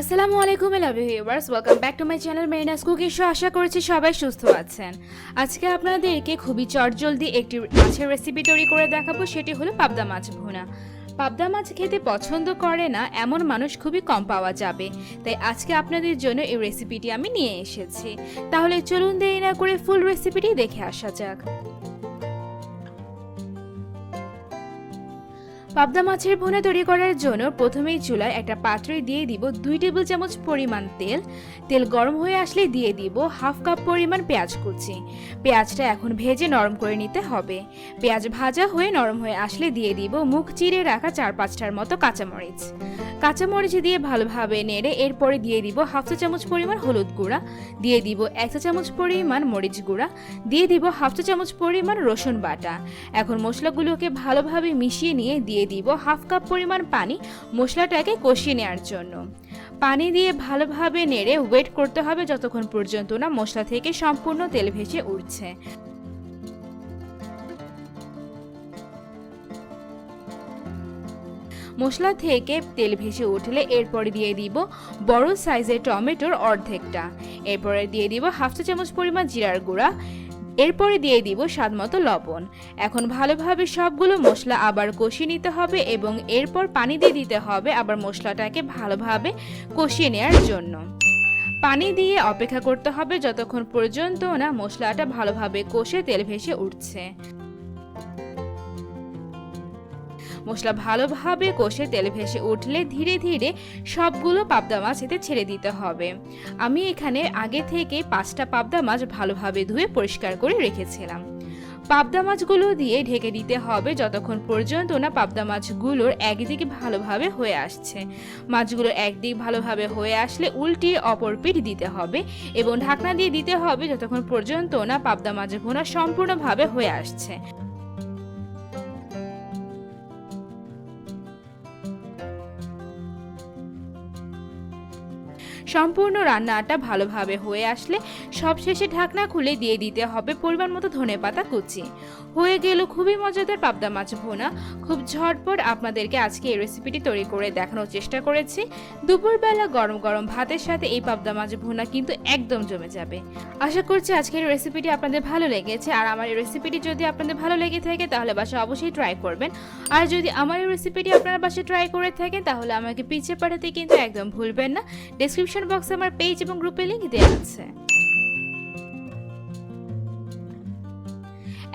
আসসালামু আলাইকুম love viewers, welcome back to my channel Marina's cooking show. আশা করছি সবাই সুস্থ আছেন। আজকে আপনাদেরকে খুবই চটজলদি একটি মাছের রেসিপি তৈরি করে দেখাবো, সেটি হলো পাবদা মাছ ভুনা। পাবদা মাছ খেতে পছন্দ করে না এমন মানুষ খুবই কম পাওয়া যাবে, তাই আজকে আপনাদের জন্য এই রেসিপিটি আমি নিয়ে এসেছি। তাহলে চলুন দেরি না করে ফুল রেসিপিটি দেখে আসা যাক। পাবদা মাছের ভুনা তৈরি করার জন্য প্রথমেই চুলায় একটা পাত্রে দিয়ে দিব 2 টেবিল চামচ পরিমাণ তেল। তেল গরম হয়ে আসলে দিয়ে দিব হাফ কাপ পরিমাণ পেঁয়াজ কুচি। পেঁয়াজটা এখন ভেজে নরম করে নিতে হবে। পেঁয়াজ ভাজা হয়ে নরম হয়ে আসলে দিয়ে দিব মুখ চিরে রাখা 4-5টার মতো কাঁচামরিচ। কাঁচামরিচ দিয়ে ভালোভাবে নেড়ে এরপরে দিয়ে দিব হাফ চা চামচ পরিমাণ হলুদ গুঁড়া, দিয়ে দিব 1 চা চামচ পরিমাণ মরিচ গুঁড়া, দিয়ে দিব হাফ চা চামচ পরিমাণ রসুন বাটা। এখন মশলাগুলোকে ভালোভাবে মিশিয়ে নিয়ে দিয়ে দিব হাফ কাপ পরিমাণ পানি মশলাটাকে কষিয়ে নেওয়ার জন্য। পানি দিয়ে ভালোভাবে নেড়ে ওয়েট করতে হবে যতক্ষণ পর্যন্ত না মশলা থেকে সম্পূর্ণ তেল ভেসে উঠছে। মশলা থেকে তেল ভেসে উঠলে এরপরে দিয়ে দিব বড় সাইজের টমেটোর অর্ধেকটা। এরপরে দিয়ে দিব হাফ চা চামচ পরিমাণ জিরার গুঁড়া, এরপরে দিয়ে দিব স্বাদমতো লবণ। এখন ভালোভাবে সবগুলো মশলা আবার কষিয়ে নিতে হবে এবং এরপর পানি দিয়ে দিতে হবে আবার মশলাটাকে ভালোভাবে কষিয়ে নেওয়ার জন্য। পানি দিয়ে অপেক্ষা করতে হবে যতক্ষণ পর্যন্ত না মশলাটা ভালোভাবে কষে তেল ভেসে উঠছে। মশলা ভালোভাবে কষে তেল ভেসে উঠলে ধীরে ধীরে সবগুলো পাবদা মাছ এতে ছেড়ে দিতে হবে। আমি এখানে আগে থেকে 5টা পাবদা মাছ ভালোভাবে ধুয়ে পরিষ্কার করে রেখেছিলাম। পাবদা মাছগুলো দিয়ে ঢেকে দিতে হবে যতক্ষণ পর্যন্ত না পাবদা মাছগুলোর একদিক ভালোভাবে হয়ে আসছে। মাছগুলো একদিক ভালোভাবে হয়ে আসলে উল্টিয়ে অপর পিঠ দিতে হবে এবং ঢাকনা দিয়ে দিতে হবে যতক্ষণ পর্যন্ত না পাবদা মাছ ভুনা সম্পূর্ণভাবে হয়ে আসছে। সম্পূর্ণ রান্নাটা ভালোভাবে হয়ে আসলে সবশেষে ঢাকনা খুলে দিয়ে দিতে হবে পরিমাণ মতো ধনেপাতা কুচি। হয়ে গেল খুবই মজাদার পাবদা মাছ ভুনা। খুব ঝটপট আপনাদেরকে আজকে এই রেসিপিটি তৈরি করে দেখানোর চেষ্টা করেছি। দুপুরবেলা গরম গরম ভাতের সাথে এই পাবদা মাছ ভুনা কিন্তু একদম জমে যাবে। আশা করছি আজকের রেসিপিটি আপনাদের ভালো লেগেছে। আর আমার এই রেসিপিটি যদি আপনাদের ভালো লেগে থাকে তাহলে বাসায় অবশ্যই ট্রাই করবেন। আর যদি আমার এই রেসিপিটি আপনারা বাসায় ট্রাই করে থাকেন তাহলে আমাকে পিছিয়ে পাঠাতে কিন্তু একদম ভুলবেন না। ডেসক্রিপশন বক্সে আমার পেজ এবং গ্রুপের লিংক দেওয়া আছে।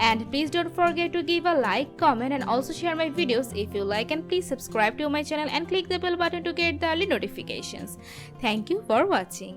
And please don't forget to give a like, comment and also share my videos if you like, and please subscribe to my channel and click the bell button to get the early notifications. Thank you for watching.